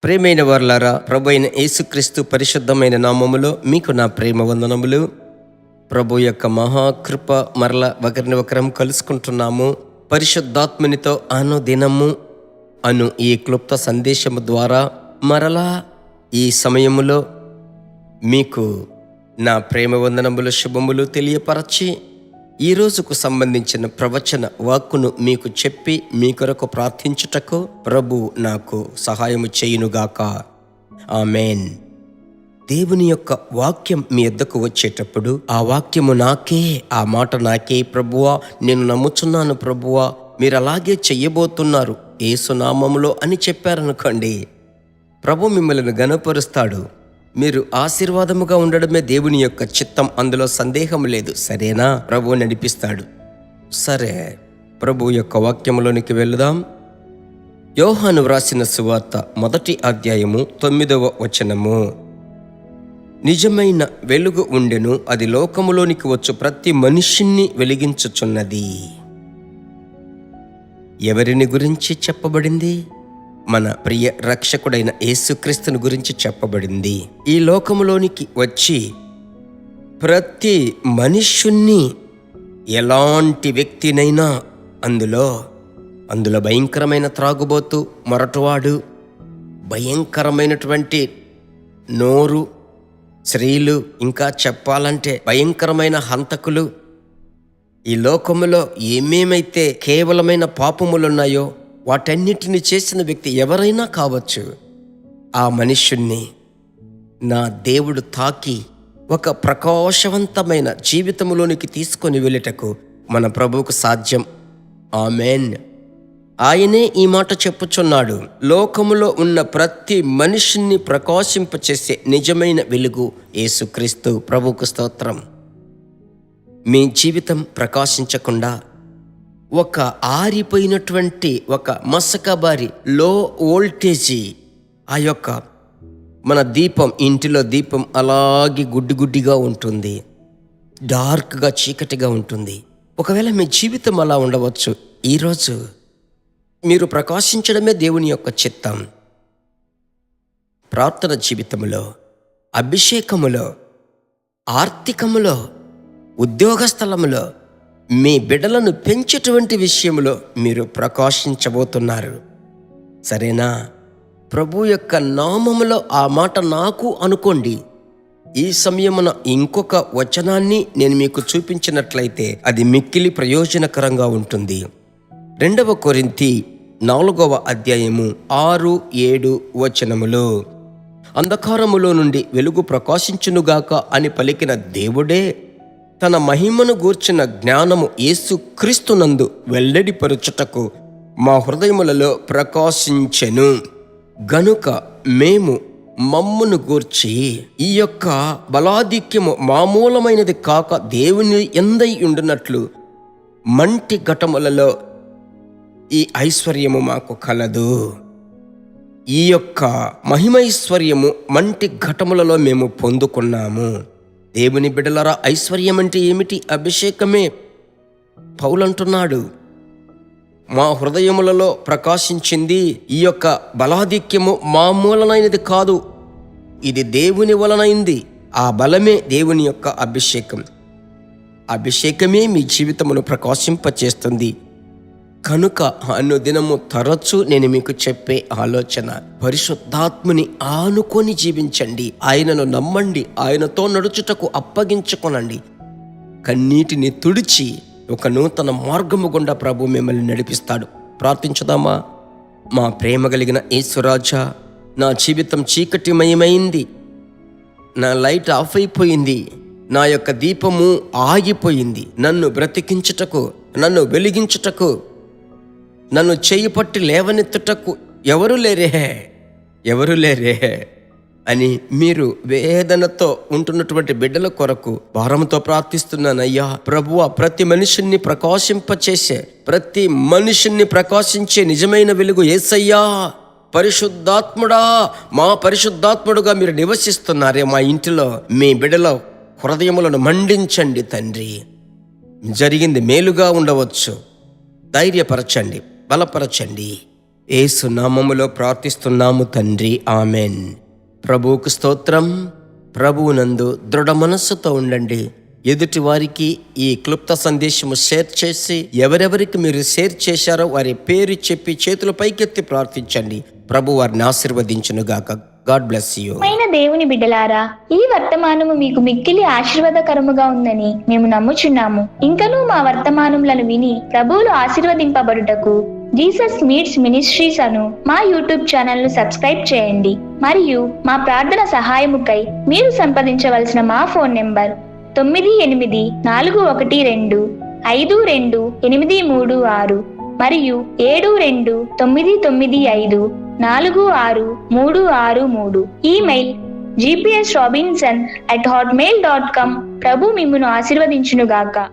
ప్రియమైన వారలారా, ప్రభు అయిన యేసుక్రీస్తు పరిశుద్ధమైన నామములో మీకు నా ప్రేమ వందనములు. ప్రభు యొక్క మహాకృప మరల ఒకరిని కలుసుకుంటున్నాము. పరిశుద్ధాత్మనితో అనుదినము అను ఈ క్లుప్త సందేశము ద్వారా మరలా ఈ సమయములో మీకు నా ప్రేమ వందనములు శుభములు తెలియపరచి ఈ రోజుకు సంబంధించిన ప్రవచన వాక్కును మీకు చెప్పి మీ కొరకు ప్రార్థించుటకు ప్రభు నాకు సహాయము చేయునుగాక. ఆమెన్. దేవుని యొక్క వాక్యం మీ యొద్దకు వచ్చేటప్పుడు ఆ వాక్యము నాకే, ఆ మాట నాకే ప్రభువా, నేను నమ్ముచున్నాను ప్రభువా, మీరు అలాగే చెయ్యబోతున్నారు యేసునామములో అని చెప్పారనుకోండి, ప్రభు మిమ్మల్ని ఘనపరుస్తాడు. మీరు ఆశీర్వాదముగా ఉండడమే దేవుని యొక్క చిత్తం, అందులో సందేహం లేదు. సరేనా? ప్రభు నడిపిస్తాడు. సరే, ప్రభు యొక్క వాక్యములోనికి వెళుదాం. యోహాను వ్రాసిన సువార్త 1వ అధ్యాయము 9వ వచనము. నిజమైన వెలుగు ఉండెను, అది లోకములోనికి వచ్చు ప్రతి మనిషిని వెలిగించుచున్నది. ఎవరిని గురించి చెప్పబడింది? మన ప్రియ రక్షకుడైన యేసుక్రీస్తుని గురించి చెప్పబడింది. ఈ లోకములోనికి వచ్చి ప్రతి మనుష్యుణ్ణి, ఎలాంటి వ్యక్తినైనా, అందులో భయంకరమైన త్రాగుబోతు, మొరటువాడు, భయంకరమైనటువంటి నోరు, స్త్రీలు, ఇంకా చెప్పాలంటే భయంకరమైన హంతకులు, ఈ లోకములో ఏమేమైతే కేవలమైన పాపములున్నాయో వాటన్నిటిని చేసిన వ్యక్తి ఎవరైనా కావచ్చు. ఆ మనుష్యుణ్ణి నా దేవుడు తాకి ఒక ప్రకాశవంతమైన జీవితంలోనికి తీసుకొని వెళ్ళటకు మన ప్రభువుకు సాధ్యం. ఆమెన్. ఆయనే ఈ మాట చెప్పుచున్నాడు. లోకములో ఉన్న ప్రతి మనిషిని ప్రకాశింపచేసే నిజమైన వెలుగు యేసుక్రీస్తు. ప్రభువుకు స్తోత్రం. మీ జీవితం ప్రకాశించకుండా ఒక ఆరిపోయినటువంటి ఒక మసకబారి లో వోల్టేజీ, ఆ యొక్క మన దీపం, ఇంటిలో దీపం అలాగే గుడ్డిగా ఉంటుంది, డార్క్గా, చీకటిగా ఉంటుంది. ఒకవేళ మీ జీవితం అలా ఉండవచ్చు. ఈరోజు మీరు ప్రకాశించడమే దేవుని యొక్క చిత్తం. ప్రార్థన జీవితములో, అభిషేకములో, ఆర్థికములో, ఉద్యోగ స్థలములో, మీ బిడ్డలను పెంచేటువంటి విషయంలో మీరు ప్రకాశించబోతున్నారు. సరేనా? ప్రభు యొక్క నామములో ఆ మాట నాకు అనుకోండి. ఈ సమయమున ఇంకొక వచనాన్ని నేను మీకు చూపించినట్లయితే అది మిక్కిలి ప్రయోజనకరంగా ఉంటుంది. 2వ కొరింథీ 4వ అధ్యాయము 6-7 వచనములు. అంధకారములో నుండి వెలుగు ప్రకాశించునుగాక అని పలికిన దేవుడే తన మహిమను గూర్చిన జ్ఞానము యేసుక్రీస్తునందు వెల్లడిపరచుటకు మా హృదయములలో ప్రకాశించెను. గనుక మేము మమ్మును గూర్చి ఈ యొక్క బలాధిక్యము మామూలమైనది కాక దేవుని యందై ఉండునట్లు మంటి ఘటములలో ఈ ఐశ్వర్యము మాకు కలదు. ఈ యొక్క మహిమైశ్వర్యము మంటి ఘటములలో మేము పొందుకున్నాము. దేవుని బిడ్డలారా, ఐశ్వర్యం అంటే ఏమిటి? అభిషేకమే. పౌలంటున్నాడు, మా హృదయములలో ప్రకాశించింది. ఈ యొక్క బలాధిక్యము మామూలమైనది కాదు, ఇది దేవుని వలనైంది. ఆ బలమే దేవుని యొక్క అభిషేకం. అభిషేకమే మీ జీవితమును ప్రకాశింపచేస్తుంది. కనుక అనుదినము తరచూ నేను మీకు చెప్పే ఆలోచన, పరిశుద్ధాత్మని ఆనుకొని జీవించండి, ఆయనను నమ్మండి, ఆయనతో నడుచుటకు అప్పగించుకొనండి. కన్నీటిని తుడిచి ఒక నూతన మార్గము గుండా ప్రభు మిమ్మల్ని నడిపిస్తాడు. ప్రార్థించుదామా? మా ప్రేమ కలిగిన యేసురాజా, నా జీవితం చీకటిమయమైంది, నా లైట్ ఆఫ్ అయిపోయింది, నా యొక్క దీపము ఆగిపోయింది. నన్ను బ్రతికించుటకు, నన్ను వెలిగించుటకు, నన్ను చేయి పట్టి లేవనెత్తుటకు ఎవరు లేరే అని మీరు వేదనతో ఉంటున్నటువంటి బిడ్డల కొరకు భారంతో ప్రార్థిస్తున్నానయ్యా. ప్రభువా, ప్రతి మనిషిని ప్రకాశించే నిజమైన వెలుగు యేసయ్యా. పరిశుద్ధాత్ముడా, మా పరిశుద్ధాత్ముడుగా మీరు నివసిస్తున్నారే మా ఇంటిలో, మీ బిడ్డల హృదయములను మండించండి తండ్రి. జరిగింది మేలుగా ఉండవచ్చు, ధైర్యపరచండి, బలపరచండి. యేసు నామములో ప్రార్థిస్తున్నాము తండ్రి, ఆమెన్. ప్రభువుకు స్తోత్రం. ప్రభువునందు దృఢ మనస్సుతో ఉండండి. ఎదుటి వారికి ఈ క్లుప్త సందేశము షేర్ చేసి, ఎవరెవరికి మీరు షేర్ చేశారో వారి పేరు చెప్పి చేతుల పైకెత్తి ప్రార్థించండి. ప్రభు వారిని ఆశీర్వదించునుగాక. God bless you. దేవుని బిడ్డలారా, ఈ వర్తమానము మీకు మిక్కిలి ఆశీర్వాదకరముగా ఉందని మేము నమ్ముచున్నాము. ఇంకనూ మా వర్తమానములను విని ప్రభువులు ఆశీర్వదింపబడుటకు జీసస్ మీట్స్ మినిస్ట్రీస్ అను మా యూట్యూబ్ ఛానల్ ను సబ్స్క్రైబ్ చేయండి. మరియు మా ప్రార్థన సహాయముకై మీరు సంప్రదించవలసిన మా ఫోన్ నెంబర్ 9842522836 మరియు 7299546363. Email gpsrobinson@hotmail.com. ప్రభు మిమ్మును ఆశీర్వదించునుగాక.